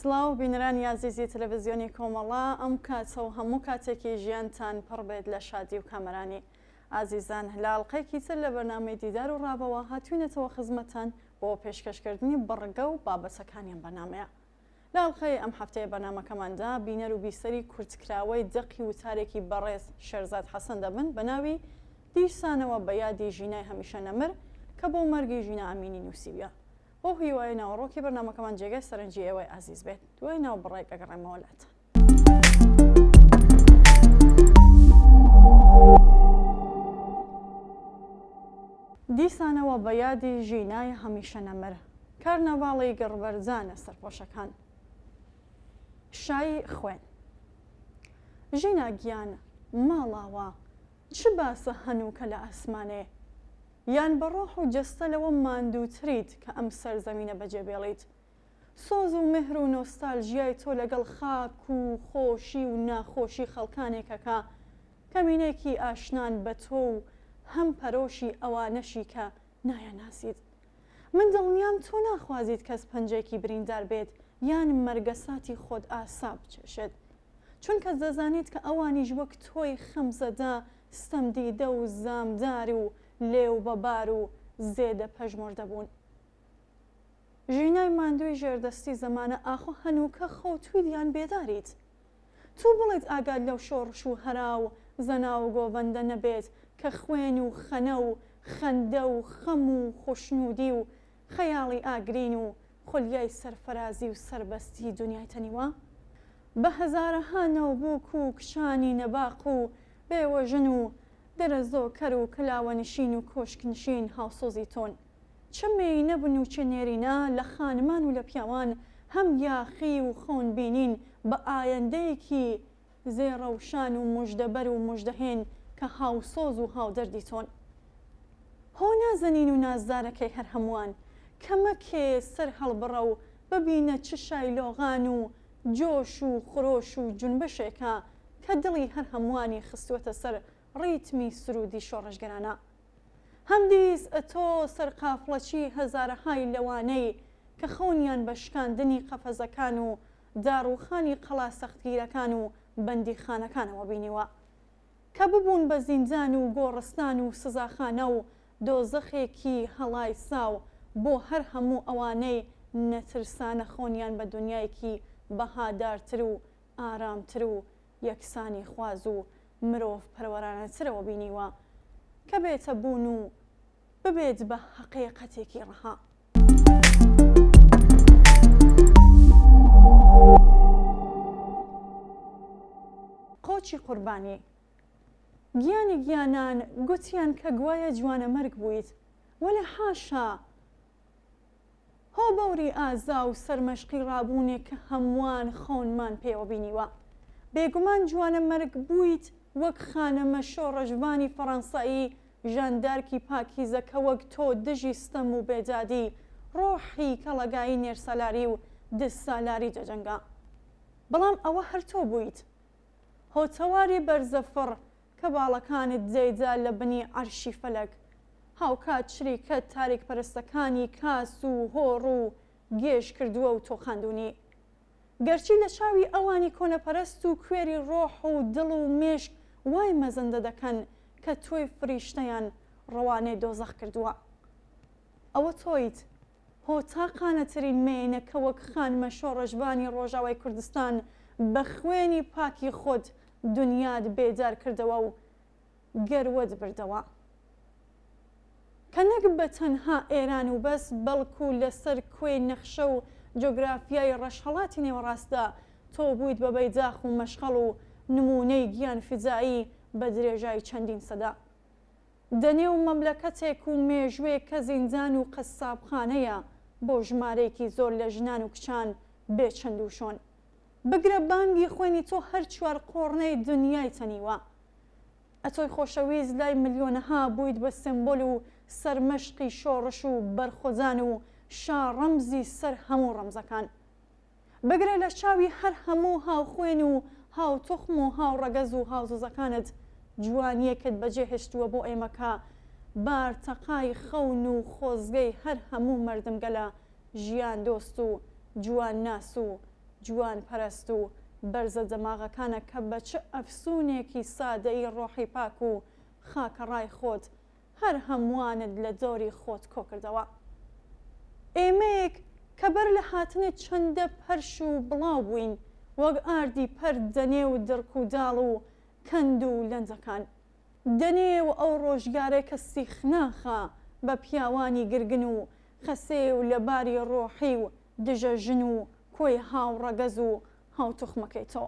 سڵاو بینەرانی یازیزی تەلەڤیزیۆنی کۆمەڵا ئەم کاتە و هەموو کاتێکی ژیانتان پڕ بێت لە شادی و کامەرانی ئازیزان لاڵقەیەکی تر لە بەرنامەی دیدار و ڕابەوە هاتوینەتەوە خزمەتان بۆ پێشکەشکردنی بڕگە و بابەتەکانیان بەنامەیە. لاڵقەی ئەم هەفتەیە بەنامەکەماندا بینەر و بیسەری کورتکراوەی دەقی وتارێکی بەڕێز شێرزاد حەسەن دەبن بە ناوی دیسانەوە بە یادی ژینای هەمیشە نەمر کە بۆ مەرگی ژینە ئامینی نووسیویە. بۆ هیوای ناوەڕۆکی بەرنامەکەمان جێگەی سەرنجی ئێوەی ئازیز بێت دوای ناو بڕێک ئەگەڕێمەوە لاتان. دیسانەوە بە یادی ژینای هەمیشە نەمر کارنەڤاڵی گڕبەرزانە سەرپۆشەکان. شای خوێن ژینا گیان ماڵاوە چ باسە هەنووکە لە ئاسمانێ یان بە ڕۆح و جەستە لەوە ماندووتریت کە ئەم سەرزەمینە بەجێبێڵیت. سۆز و مهر و نۆستالژیای تۆ لەگەڵ خاک و خۆشی و ناخۆشی خەڵکانێکەکە کەمینێکی ئاشنان بە تۆ و هەم پەرۆشی ئەوانەشی کە نایەناسیت. من دڵنیام تۆ ناخوازیت کەس پەنجێکی بریندار بێت یان مەرگەساتی خۆت ئاسا بچێشێت، چونکە دەزانیت کە ئەوانیش وەک تۆی خەمزەدا ستەمدیدە و زامدار و لێو بەبار و زێدە پەژمۆردە بوون. ژینای ماندووی ژێردەستی زەمانە ئاخۆ هەنووکە خەوتویدیان بێداریت. تو بڵێیت ئاگاد لەو شۆڕش و هەرا و زەنا و گۆڤەندە نەبێت کە خوێن و خەنە و خەندە و خەم و خۆشنودی و خەیاڵی ئاگرین و خۆلیای سەرفەرازی و سەربەستی دنیای تەنیوە بە هەزارەها نەوبووک و کشانی نەباق و بێوەژن و دەرەزۆکەر و کلاوەنشین و کۆشکنشین هاوسۆزی تۆن. چمێی نەبن و چێنێرینا لە خانمان و لە پیاوان هەم یاخی و خۆن بینین بە ئایندەیەکی زێڕەوشان و موژدەبەر و موژدەهێن کە هاوسۆز و هاودەردی تۆن. هۆ نازەنین و نازدارەکەی هەر هەمووان کەمەکێ سەر هەڵبڕە و ببینە چ شایلۆغان و جۆش و خۆش و جونبشێکە کە دڵی هەر هەمووانی خستوەتە سەر ڕیتمی سرودی شۆڕژگەرانە. هەمدیس ئەتۆ سەرقافڵەچی هەزارەهای لەوانەی کە خەونیان بە شکاندنی قەفەزەکان و داڕوخانی قەڵا سەختگیرەکان و بەندیخانەکانەوە بینیوە کە ببوون بە زیندان و گۆڕستان و سزاخانە و دۆزەخێکی هەڵای ساو بۆ هەر هەموو ئەوانەی نەترسانە خۆنیان بە دنیایەکی بەهادارتر و ئارامتر و یەکسانی خواز و مرۆڤ پەروەرانەترەوە بینیوە کە بێتە بوون و ببێت بە حەقیقەتێکی ڕەها. قۆچی قوربانی گیانی گیانان گوتیان کە گوایە جوانە مەرگ بوویت وەلێ حاشا هۆ بەوری ئازا و سەرمەشقی ڕابوونێک کە هەمووان خۆنمان پێوە بینیوە. بێگومان جوانە مەرگ بوویت وەک خانەمە شۆڕەژبانی فەڕەنسایی ژاندارکی پاکیزە کە وەک تۆ دژی ستەم و بێدادی ڕۆحی کەڵەگایی نێرسەلاری و دزسالاری جەجەنگا. بەڵام ئەوە هەر تۆ بوویت هۆتەواری بەرزەفڕ کە باڵەکانت جێیدا لە بنی عەرشی فەلەک هاوکات شریکەت تاریک پەرستەکانی کاس و هۆڕ و گێژ کردووە و تۆ خاندوونی. گەرچی لە چاوی ئەوانی کۆنەپەرست و کوێری ڕۆح و دڵ و مێشک وای مەزەندە دەکەن کە تۆی فریشتەیان ڕەوانەی دۆزەخ کردووە. ئەوە تۆیت هۆتاقانەترین مێنە کە وەک خانمە شۆڕەژبانی ڕۆژاوای کوردستان بە خوێنی پاکی خۆت دنیات بێدار کردەوە و گەروەت بردەوە کە نەک بە تەنها ئێران و بەس بەڵکو لەسەر کوێی نەخشە و جۆگرافیای ڕەشهەڵاتی نێوەڕاستدا تۆ بوویت بە بەیداخ و مەشغەڵ و نمونەی گیان فیزایی بە درێژای چەندین سەدا. دەنێو مەملەکەتێک و مێژوێک کە زیندان و قەسابخانەیە بۆ ژمارەیەکی زۆر لە ژنان و کچان بێچەند و شۆن. بگرە بانگی خوێنی تۆ هەر چوار قۆڕنەی دنیای تەنیوە. ئەتۆی خۆشەویست لای ملیۆنەها بوویت بە سمبۆل و سەرمەشقی شۆڕش و بەرخۆزان و شاڕەمزی سەر هەموو ڕەمزەکان. بگرە لە چاوی هەر هەموو هاوخوێن و هاوتوخم و هاوڕەگەز و هاوزۆزەکانت جوانیەکت بەجێهێشتووە بۆ ئێمەکە بارتەقای خەون و خۆزگەی هەر هەموو مەردمگەلە ژیان دۆست و جوان ناس و جوان پەرست و بەرزە دەماغەکانە کە بە چ ئەفسونێکی سادەی ڕۆحی پاک و خاکە ڕای خۆت هەر هەمووانت لە دۆری خۆت کۆ کردەوە. ئێمەیەک کە بەر لە هاتنێت چەندە پەرش و بڵاو بووین وەک ئاردی پەر دەنێ و دڕک و داڵ و کەند و لەنجەکان دەنێ و ئەو ڕۆژگارێک کە سیخناخە بە پیاوانی گرگن و خەسێ و لە باری ڕۆحی و دژە ژن و کۆی هاوڕەگەز و هاوتوخمەکەی تۆ.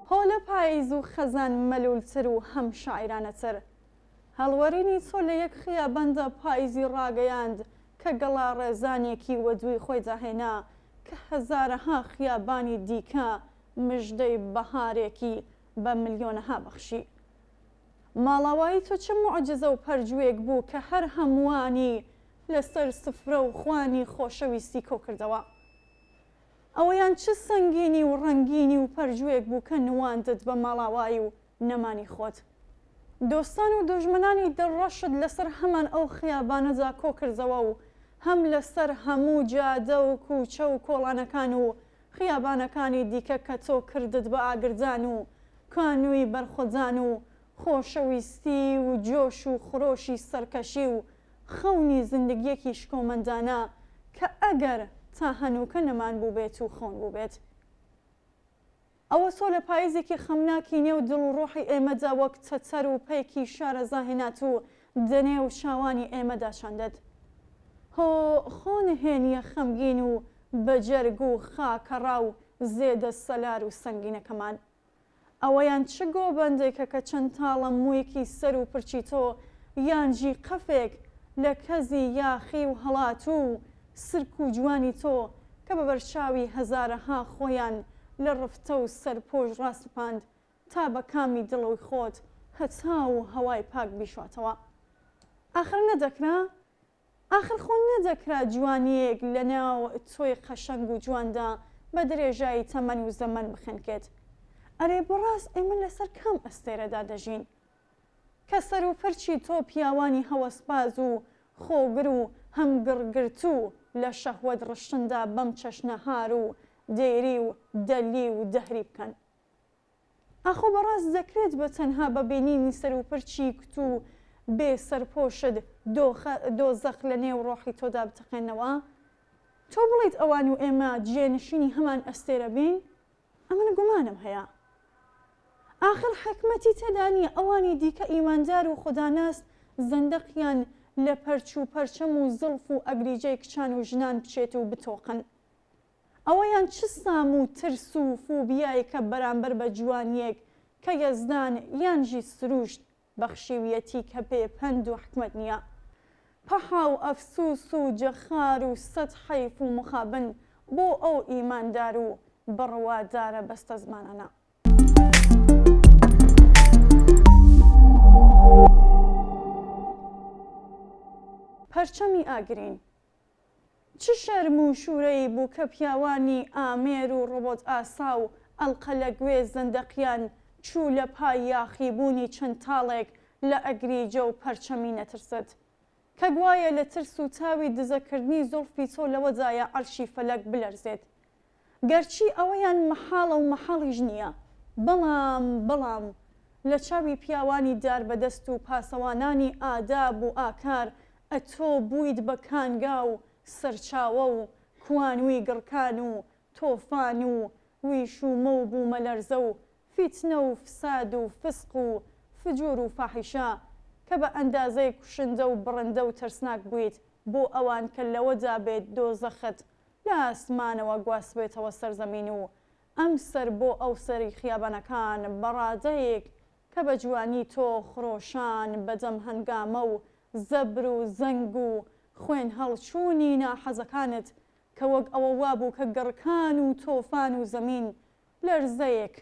هۆلە پاییز و خەزان مەلولتر و هەم شاعرانەتر هەڵوەرینی تۆ لە یەک خیابەندە پاییزی ڕاگەیاند کە گەڵا ڕێزانێکی وە دووی خۆی داهێنا کە هەزارەها خیابانی دیکە مژدەی بەهارێکی بە ملیۆنەها بەخشی. ماڵاوایی تۆ چه معجزە و پەرجوێک بوو کە هەر هەمووانی لەسەر سفرە و خوانی خۆشەویستی کۆ کردەوە. ئەوەیان چ سەنگینی و ڕەنگینی و پەرجوێک بوو کە نواندت بە ماڵاوایی و نەمانی خۆت. دۆستان و دژمنانی دڵڕەشت لەسەر هەمان ئەو خیابانەدا کۆ کردەوە و هەم لەسەر هەموو جادە و کوچە و کۆڵانەکان و خیابانەکانی دیکە کە تۆ کردت بە ئاگردان و کانووی بەرخۆدان و خۆشەویستی و جۆش و خڕۆشی سەرکەشی و خەونی زندگیەکی شکۆمەندانە کە ئەگەر تا هەنووکە نەمان بوو بێت و خۆن بوو بێت. ئەوە تۆ لە پاییزێکی خەمناکی نێو دڵ و ڕۆحی ئێمەدا وەک چەچەر و پەیکی شارەزا هێنات و دەنێ و شاوانی ئێمەدا شاندت. هۆ خۆ نهێنیە خەمگین و بەجەرگ و خاکەڕا و زێدە سەلار و سەنگینەکەمان. ئەوەیان چ گۆبەندێکە کە چەند تاڵە موویەکی سەر و پرچی تۆ یانجی قەفێک لە کەزی یاخی و هەڵات و سرک و جوانی تۆ کە بە بەرچاوی هەزارەها خۆیان لە ڕفتە و سەرپۆش ڕاستپاند تا بە کامی دڵەوەی خۆت هەتا و هەوای پاک بیشواتەوە. ئاخر نەدەکرا؟ ئاخر خۆ نەدەکرا جوانیەک لە ناو تۆی قەشەنگ و جواندا بە درێژایی تەمەن و زەمەن بخێنکێت. ئەرێ بەڕاست ئێمە لەسەر کام ئەستێرەدا دەژین کە سەر و پرچی تۆ پیاوانی هەوەسباز و خۆگر و هەمگڕگرت و لە شەهوەت ڕشتندا بەم چەشنەهار و دێری و دەلی و دەهری بکەن. ئاخۆ بەڕاست دەکرێت بە تەنها بە بینینی سەر و پرچی کت و بێ سەرپۆشت دۆزەخ لە نێو ڕۆحی تۆدا بتەقێنەوە؟ تۆ بڵیت ئەوان و ئێمە جێنشینی هەمان ئەستێرە بین؟ ئەمە گومانم هەیە. ئاخر حکمەتی تێدا نیە ئەوانی دیکە ئیماندار و خوداناست زەندەقیان لە پەرچ و پەرچەم و زڵف و ئەگریجەی کچان و ژنان بچێت و بتۆقن. ئەوەیان چ سام و ترس و فۆبیایەکە بەرامبەر بە جوانیەک کە یەزدان یانژی سروشت بەخشیویەتی کە پێ پەند و حکمت نییە. پەحا و ئەفسوس و جەخار و سەد حەیف و مخابن بۆ ئەو ئیماندار و بڕوادارە بەستە زمانانە. پەرچەمی ئاگرین چ شەرم و شوورەی بوو کە پیاوانی ئامێر و ڕۆبۆت ئاسا و ئەڵقە لە گوێ زەندەقیان چوو لە پای یاخیبوونی چەند تاڵێک لە ئەگریجە و پەرچەمی نەترست کە گوایە لە ترس و تاوی دزەکردنی زۆڵفی تۆ لەوەدایە عەرشی فەلەک بلەرزێت. گەرچی ئەوەیان مەحاڵە و مەحاڵیش نییە، بەڵام لە چاوی پیاوانی دار بەدەست و پاسەوانانی ئاداب و ئاکار ئەتۆ بوویت بە کانگا و سەرچاوە و کوانووی گڕکان و تۆفان و ویش و مە و بوومە لەرزە و فیتنە و فساد و فسق و فجور و فاحیشە کە بە ئەندازەی کوشندە و بڕندە و ترسناک بوویت بۆ ئەوان کە لەوەدا بێت دۆزەخت لە ئاسمانەوە گواست بێتەوە سەرزەمین و ئەم سەر بۆ ئەو سەری خیابانەکان بەڕادەیەک کە بە جوانی تۆ خڕۆشان بەدەم هەنگامە و زەبر و زەنگ و خوێن هەڵچوونی ناحەزەکانت کە وەک ئەوە وابوو کە گەڕکان و تۆفان و زەمین لەرزەیەک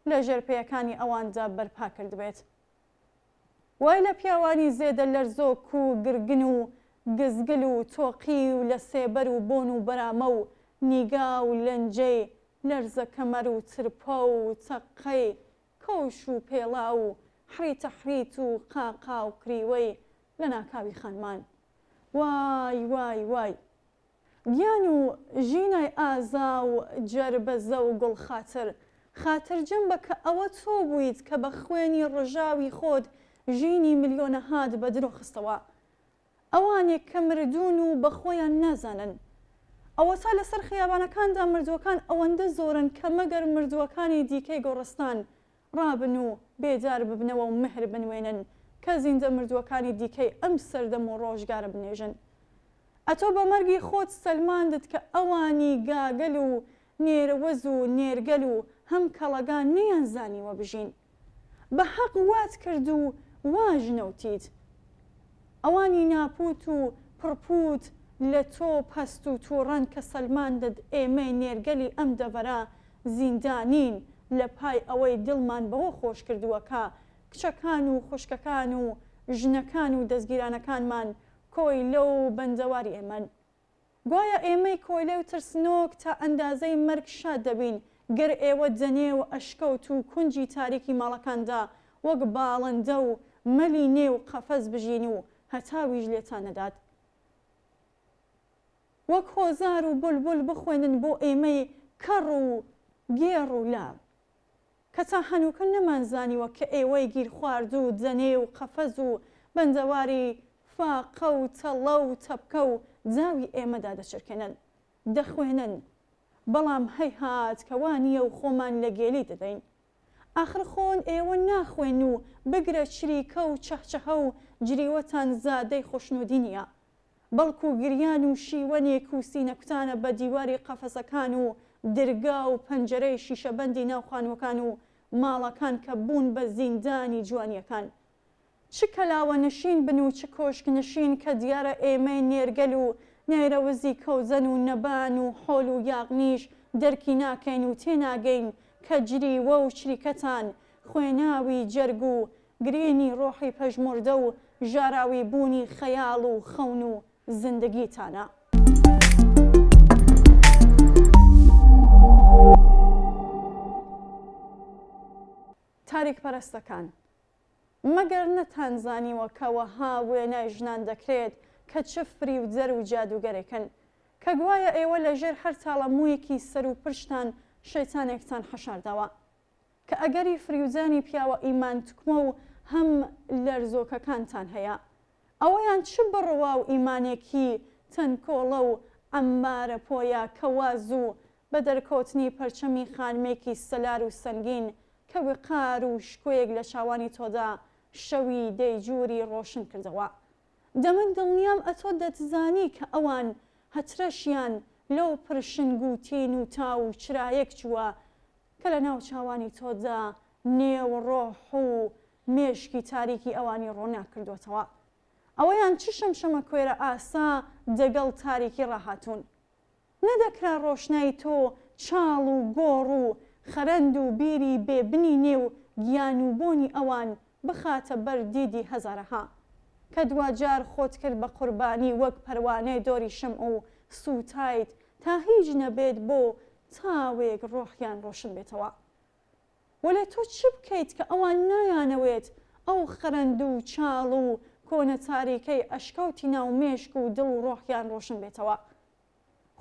لە ژێرپێیەکانی ئەواندا بەرپا کرد بێت. وای لە پیاوانی زێدە لەرزۆک و گرگن و گزگل و تۆقی و لە سێبەر و بۆن و بەرامە و نیگا و لەنجەی لەرزە کەمەر و ترپە و تەقەی کەوش و پێڵا و حریتە حریت و قاقا و کریوەی لە ناکاوی خانمان. وای وای وای گیان و ژینای ئازا و جەربەزە و گوڵ خاترجەم بە کە ئەوە تۆ بوویت کە بە خوێنی ڕژاوی خۆت ژینی ملیۆنەهات بە درۆ خستەوە. ئەوانێک کە مردوون و بە خۆیان نازانن. ئەوە تا لەسەر خیابانەکاندا مردووەکان ئەوەندە زۆرن کە مەگەر مردووەکانی دیکەی گۆڕستان ڕابن و بێدار ببنەوە و مهر بنوێنن کە زیندە مردووەکانی دیکەی ئەم سەردەم و ڕۆژگارە بنێژن. ئەتۆ بە مەرگی خۆت سەلماندت کە ئەوانی گاگەل و نێرەوەز و نێرگەل و هەم کەڵەگان نەیان زانیوە بژین. بە حەق وات کرد و واژنەوتیت. ئەوانی ناپوت و پڕپوت لە تۆ پەست و تووڕەن کە سەلماندت ئێمەی نێرگەلی ئەم دەڤەرە زیندانین لە پای ئەوەی دڵمان بەوە خۆش کردووەکە کچەکان و خوشکەکان و ژنەکان و دەستگیرانەکانمان کۆی لەو بەندەواری ئێمەن. گوایە ئێمەی کۆیلە و ترسنۆک تا ئەندازەی مەرگ شاد دەبین گەر ئێوە جەنێ و ئەشکەوت و کونجی تاریکی ماڵەکاندا وەک باڵندە و مەلی نێ و قەفەز بژین و هەتاویش لێتان نەدات. وەک هۆزار و بولبول بخوێنن بۆ ئێمەی کەڕ و گێڕ و لاو کە تا هەنووکە نەمانزانیوە کە ئێوەی گیر خوارد و جەنێ و قەفەز و بەندەواری فاقە و تەڵە و تەپکە و جاوی ئێمەدا دەچرکێنن دەخوێنن. بەڵام هەیهات کەوانیە و خۆمان لە گێلی دەدەین. ئاخر خۆن ئێوە ناخوێن و بگرە چریکە و چەحچەهە و جریوەتان زادەی خۆشنودی نییە. بەڵکو گریان و شیوەنێک و سینەکوتانە بە دیواری قەفەسەکان و درگا و پەنجەرەی شیشەبەندی ناوخانوەکان و ماڵەکان کە بوون بە زیندانی جوانیەکان. چ کەلاوە نشین بن و چ کۆشک نشین کە دیارە ئێمەی نێرگەل و نێرەوەزی کەوزەن و نەبان و حۆل و یاغنیش دەرکی ناکەین و تێناگەین کە جریوە و چریکەتان خوێناوی جەرگ و گرێنی ڕۆحی پەژمردە و ژاراوی بوونی خەیاڵ و خەون و زندگیتانە. تاریک پەرستەکان مەگەر نەتانزانیوە کەوەها وێنای ژنان دەکرێت کە چ فری و جەر و جادوگەرێکن کە گوایە ئێوە لەژێر هەر تاڵەموویەکی سەر و پشتان شەیتانێکتان حەشاردەوە کە ئەگەری فریوزانی پیاوە ئیمان توکمە و هەم لەرزۆکەکانتان هەیە. ئەوەیان چ بڕوا و ئیمانێکی تەنکۆڵە و ئەمبارە پۆیە کەواز و بە دەرکەوتنی پەرچەمی خانمێکی سەلار و سەنگین کە وقار و شکۆیەک لە چاوانی تۆدا شەوی دەیجووری ڕۆشن کردەوە. دەمن دڵنیام ئەتۆ دەتزانی کە ئەوان هەترەشیان لەو پرشنگ و تین و تا و چرایەک چووە کە لە ناو چاوانی تۆدا نێو ڕۆح و مێشکی تاریکی ئەوانی ڕۆنا کردوێتەوە. ئەوەیان چ شەمشەمە کوێرە ئاسا دەگەڵ تاریکی ڕاهاتوون. نەدەکرا ڕۆشنای تۆ چاڵ و گۆڕ و خەرەند و بیری بێبنی نێ و گیان و بۆنی ئەوان بخاتە بەر دیدی هەزارەها کە دوجار خۆت کرد بە قوربانی وەک پەروانەی دۆری شەمع و سوتایت تا هیچ نەبێت بۆ تاوێک ڕۆحیان ڕۆشن بێتەوە. وەلێ تۆ چ بکەیت کە ئەوان نایانەوێت ئەو خەرەند و چاڵ و کۆنە تاریکەی ئەشکەوتی ناو مێشک و دڵ و ڕۆحیان ڕۆشن بێتەوە.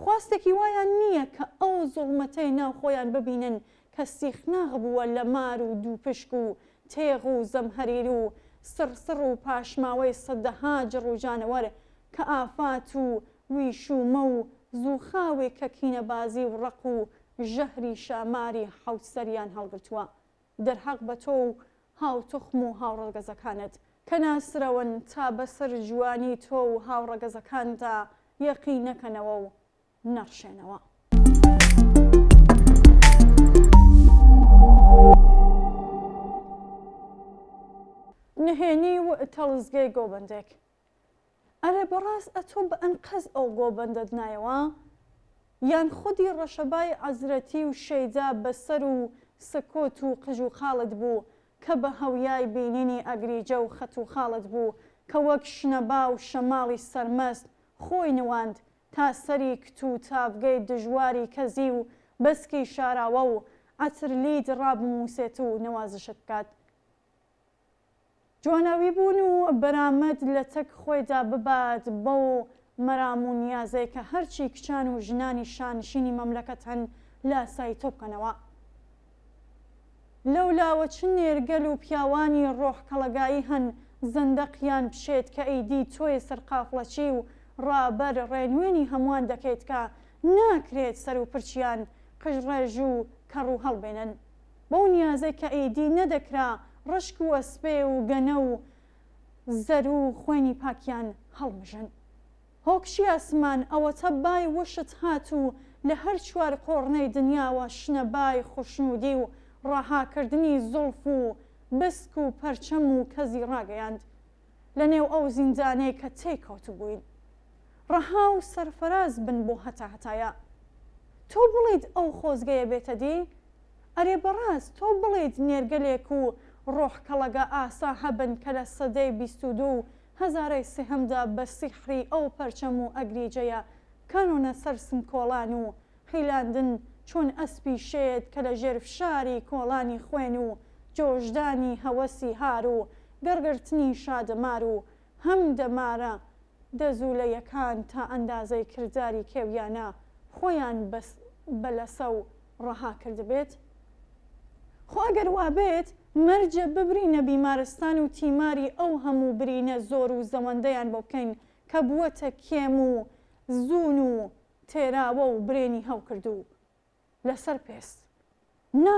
خواستێکی وایان نییە کە ئەو زوڵمەتەی ناو خۆیان ببینن کە سیخ ناغبووە لە مار و دووپشک و تێغ و زەمهەریر و سڕسڕ و پاشماوەی سەدەها جڕ و جانەوەر کە ئافات و ویشومە و زووخاوێک کە کینەبازی و ڕق و ژەهری شاماری حەوت سەریان هەڵگرتووە. دەرحەق بە تۆ و هاوتوخم و هاوڕەگەزەکانت کە ناسرەون تا بەسەر جوانی تۆ و هاوڕەگەزەکاندا یەقین نەکەنەوە و نەڕشێنەوە. نهێنی و تەڵزگەی گۆبەندێک. ئەرێ بەڕاست ئەتۆ بە ئەنقەز ئەو گۆبەندەت نایەوە؟ یان خودی ڕەشەبای عەزرەتی و شەیدا بەسەر و سەکۆت و قژ و خاڵت بوو کە بە هەویای بینینی ئەگریجە و خەت و خاڵت بوو کە وەک شنەبا و شەماڵی سەرمەست خۆی نواند تا سەری کت و تاڤگەی دژواری کەزی و بەسکی شاراوە و عەترلیت ڕابمووسێت و نەوازشت بکات. جواناوی بوون و بەرامەد لە تەک خۆیدا ببات بەو مەرام و نیازەی کە هەرچی کچان و ژنانی شانشینی مەملەکەت هەن لە ئاسایی تۆ بکەنەوە. لەولاوە چ نێرگەل و پیاوانی ڕۆحکەڵەگایی هەن زەندەقیان بشێت کە ئەیدی تۆی سەرقافڵەچی و ڕابەر ڕێنوێنی هەمووان دەکەیت کە ناکرێت سەر و پرچیان قژڕێژ و کەڕ و هەڵبێنن. بەو نیازەی کە ئەیدی نەدەکرا ڕشک و ئەسپێ و گەنە و زەر و خوێنی پاکیان هەڵمژن. هۆکشی ئاسمان ئەوەتە بای وشت هات و لە هەر چوار قۆڕنەی دنیاوە شنە بای خوشنودی و ڕاهاکردنی زولف و بسک و پەرچەم و کەزی ڕاگەیاند لە نێو ئەو زیندانەی کە تێکەوت بووین. ڕەها و سەرفەراز بن بۆ هەتاهەتایە. تۆ بڵێیت ئەو خۆزگەیە بێتە دی؟ ئەرێ بەڕاست تۆ بڵێیت نێرگەلێک و ڕۆحکەڵەگە ئاسا هەبن کە لە سەدەی 22 هەزارەی سێهەمدا بە سیحری ئەو پەرچەم و ئەگریجەیە کانۆنە سەرسم کۆڵان و حیلاندن چۆن ئەسپی شێت کە لە ژێر فشاری کۆڵانی خوێن و جۆشدانی هەوەسی هار و گەرگرتنی شادەمار و هەم دەمارە دەزوولەیەکان تا ئەندازەی کردداری کێویانە خۆیان بەلەسە و ڕەها کردبێت. خۆ ئەگەر وابێت مەرجە ببرینە بیمارستان و تیماری ئەو هەموو برینە زۆر و زەوەندەیان بۆ بکەین کە بووەتە کێم و زوون و تێراوە و برێنی هەو کردو لەسەر پێست. نا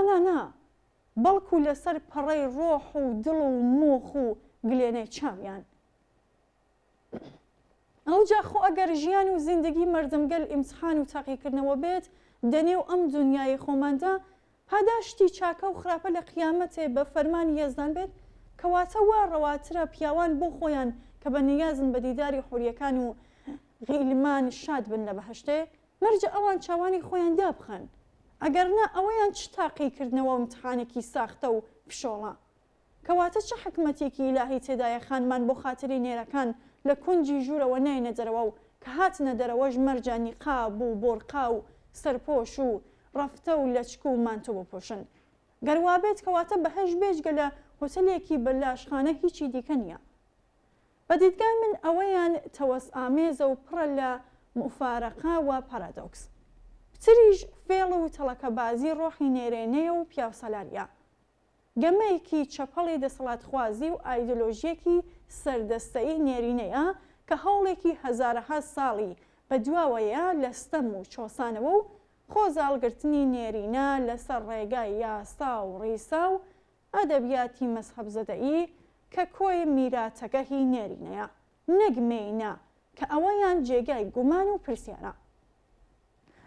بەڵکو لەسەر پەڕەی ڕۆح و دڵ و مۆخ و گلێنەی چاویان. ئەوجا خۆ ئەگەر ژیان و زیندگی مەردەمگەل ئیمتحان و تاقیکردنەوە بێت دەنێو ئەم دنیای خۆماندا پاداشتی چاکە و خراپە لە قیامەتێ بە فەرمانی یەزدان بێت کەواتە وا ڕەواترە پیاوان بۆ خۆیان کە بە نیازن بە دیداری حوریەکان و غیلمان شاد بن لە بەهەشتێ مەرجە ئەوان چاوانی خۆیان دابخەن. ئەگەرنا ئەوەیان چ تاقیکردنەوە امتحانێکی ساختە و فشۆڵە. کەواتە چه حکمەتێکی ئیلاهی تێدایە خانمان بۆ خاتری نێرەکان لە کونجی ژوورەوە ناینە دەرەوە و کە هاتنە دەرەوەش مەرجانی قاب و بۆرقا و سەرپۆش و ڕەفتە و لەچک و مانتۆ بپۆشن. گەروابێت کەواتە بەهەش بێژگە لە هۆتەلێکی بەلاشخانە هیچی دیکە نییە. بە دیدگای من ئەوەیان تەوەس ئامێزە و پڕە لە مفارەقا و پارادۆکس. پتریش فێڵ و تەڵەکە بازی ڕۆحی نێرێنەیە و پیاوسەلاریە. گەمەیەکی چەپەڵی دەسەڵاتخوازی و ئایدۆلۆژیەکی سەردەستەیی نێرینەیە کە هەوڵێکی هەزارەها ساڵی بەدواوەیە لە ستەم و چۆسانەوە و خۆزاڵگرتنی نێرینە لەسەر ڕێگای یاستا و ڕیسا و ئەدەبیاتی مەزهەبزەدەیی کە کۆی میراتەگەهی نێرینەیە نەگمێینە کە ئەوەیان جێگای گومان و پرسیارە.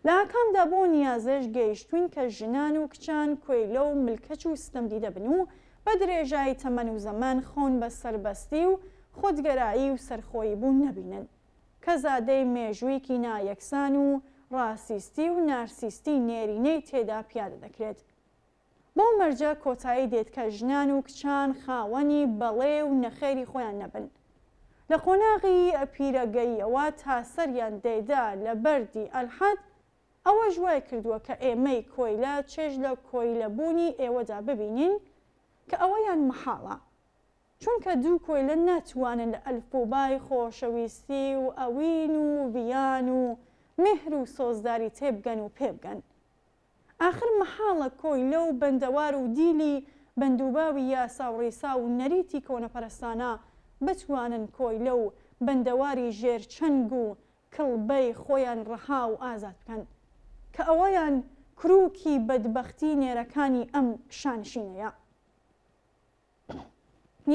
لە ئاکامدا بۆ نیازەش گەیشتوین کە ژنان و کچان کوێیلە و ملکەچ و ستەمدی دەبن و بە درێژایی تەمەن و زەمان خۆن بە سەربەستی و خودگەرایی و سەرخۆیی بوون نەبینن کە زادەی مێژوویکی نایەکسان و ڕاسیستی و نارسیستی نێرینەی تێدا پیادە دەکرێت. بۆ مەرجە کۆتایی دێت کە ژنان و کچان خاوەنی بەڵێ و نەخێری خۆیان نەبن. لە قۆناغی ئەپیرەگەیەوە تا سەریان دەیدا لە بەردی ئەلحەد ئەوە ژوای کردووە کە ئێمەی کۆیلە چێژ لە کۆیلەبوونی ئێوەدا ببینین کە ئەوەیان مەحاڵە چونکە دوو کۆیلە ناتوانن لە ئەلفوبای خۆشەویستی و ئەوین و ڤیان و مهر و سۆزداری تێبگەن و پێبگەن. آخر مەحاڵە کۆیلە و بەندەوار و دیلی بەندوباوی یاسا و ڕیسا و نەریتی کۆنەپەرستانە بتوانن کۆیلە و بەندەواری ژێرچەنگ و کڵبەی خۆیان ڕەها و ئازاد بکەن کە ئەوەیان کروکی بەدبەختی نێرەکانی ئەم شانشینەیە.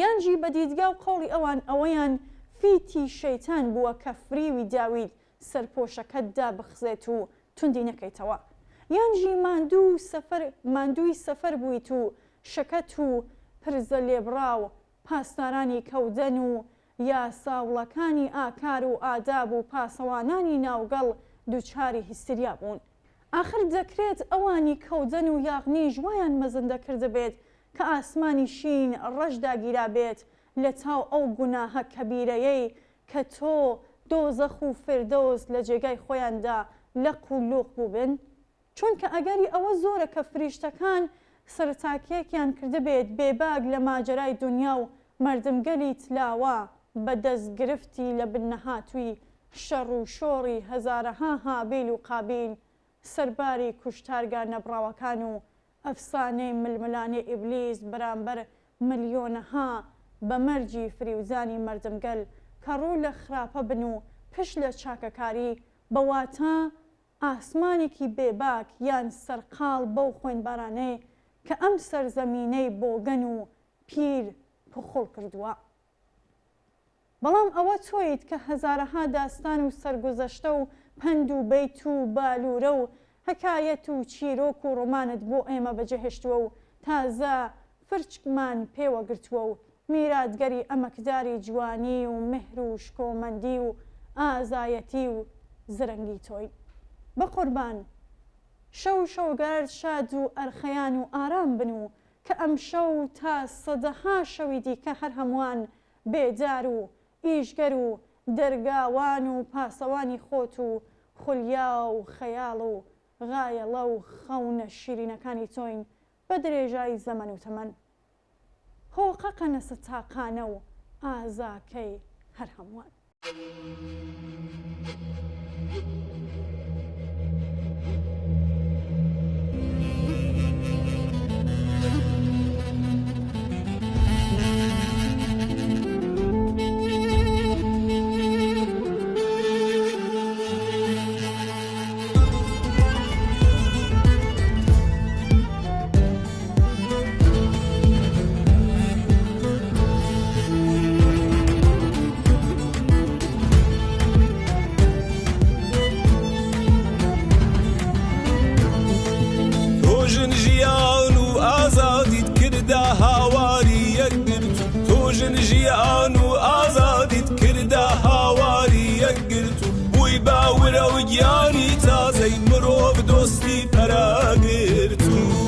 یانجی بە دیدگا و قەوڵی ئەوان ئەوەیان فیتی شەیتان بووە کە فریوی داوید سەرپۆشەکەت دابخزێت و توندی نەکەیتەوە. یانجی ماندووی سەفەر بوویت و شەکەت و پرزە لێبڕا و پاسدارانی کەودەن و یاساوڵەکانی ئاکار و ئاداب و پاسەوانانی ناوگەڵ دووچاری هیستریا بوون. آخر دەکرێت ئەوانی کەودەن و یاغنی ژوایان مەزەندە کرده بێت کە ئاسمانی شین ڕەشداگیرا بێت لە تاو ئەو گوناهە کەبیرەیەی کە تۆ دۆزەخ و فردۆز لە جێگای خۆیاندا لەق و لوق بووبن. چونکە ئەگەری ئەوە زۆرە کە فریشتەکان سەرتاکێکیان کرده بێت بێباگ لە ماجەرای دنیا و مردمگەلی تلاوە بەدەست گرفتی لە بنەهاتووی شەڕ و شۆڕی هەزارەها هابیل و قابیل سەرباری کوشتارگا نەبراوەکان و ئەفسانەی ململانەی ئیبلیس بەرامبەر ملیۆنەها بە مەرجی فریوزانی مردمگەل کە ڕوو لە خراپە بن و پشت لە چاکەکاری بەواتە ئاسمانێکی بێباک یان سەرقاڵ بەو خوێنبارانەی کە ئەم سەرزەمینەی بۆگەن و پیر پخۆڵ کردووە. بەڵام ئەوە تۆیت کە هەزارەها داستان و سەرگوزەشتە و پند و بەیت و بالورە و حکایەت و چیرۆک و ڕۆمانت بۆ ئێمە بەجێهێشتووە و تازە فرچکمان پێوەگرتووە و میراتگەری ئەمەکداری جوانی و مهر و شکۆمەندی و ئازایەتی و زرەنگی تۆی. بە قوربان شەو شەوگەر شاد و ئەرخەیان و ئارام بن و کە ئەم شەو تا سەدەها شەوی دیکە هەر هەمووان بێدار و ئیشگەر و دەرگاوان و پاسەوانی خۆت و خولیا و خەیاڵ و غایەڵە و خەونە شیرینەکانی تۆین بە درێژای زەمەن و تەمەن هۆقەقە نەسە تاقانە و ئازاکەی هەر هەمووان. ژیان و ئازادیت کردا هاواری یەکگرت و بووی باورە و گیانی تازەی مرۆڤ دۆستی پەراگرت و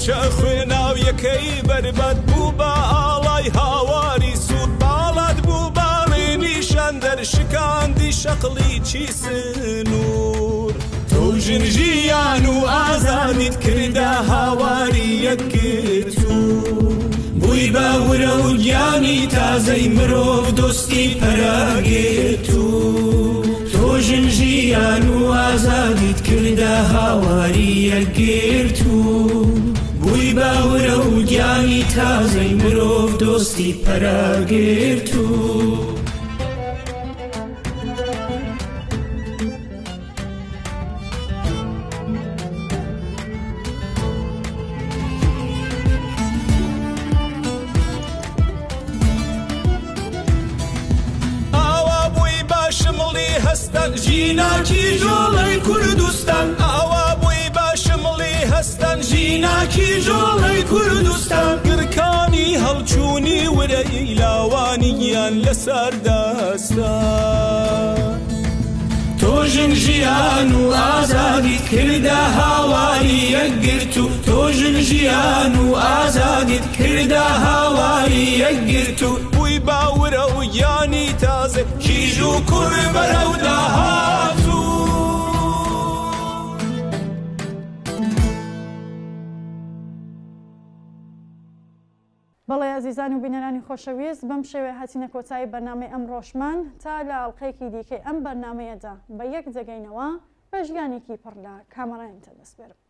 پرچە خوێناو یەکەی بەربەت بوو بە ئاڵای هاواری سوود باڵات بوو باڵێنی شەندەر شکاندی شەقڵی چی سنوور تۆ ژنژیان و ئازادیت کردا هاواری یەکگرت و بووی باورە و گیانی تازەی مرۆڤ دۆستی پەراگرت و تۆ ژنژیان و ئازادیت کردا هاواری یەکگرت و بووی باورە و گیانی تازەی مرۆڤ دۆستی پەراگرت و ئاوا بووی بە شمڵی هەستان ژیناکی ژۆڵەی کوردستان ئاوا بووی بە شمڵی هەستان ژیناکی ژۆڵەی کوردستان گرکانی هەڵچوونی ورەی لاوانیان لەسەر دەستان تۆ ژنژیان و ئازادیت کردا هاواری یەکگرت و تۆ ژنژیان و ئازادیت کردا هاواری یەکگرت و بووی باورە و گیانی تازە کیژ و کوڕ بەرەو داهاتوو. بەڵێ ئازیزان و بینەرانی خۆشەویست بەم شێوەیە هاتینە کۆتایی بەرنامەی ئەم ڕۆژمان تا لە ئەڵلقەیەکی دیکەی ئەم بەرنامەیەدا بە یەک جێگەینەوە بە ژیانێکی پڕ لە کامەڕایەنتە دەست بێرم.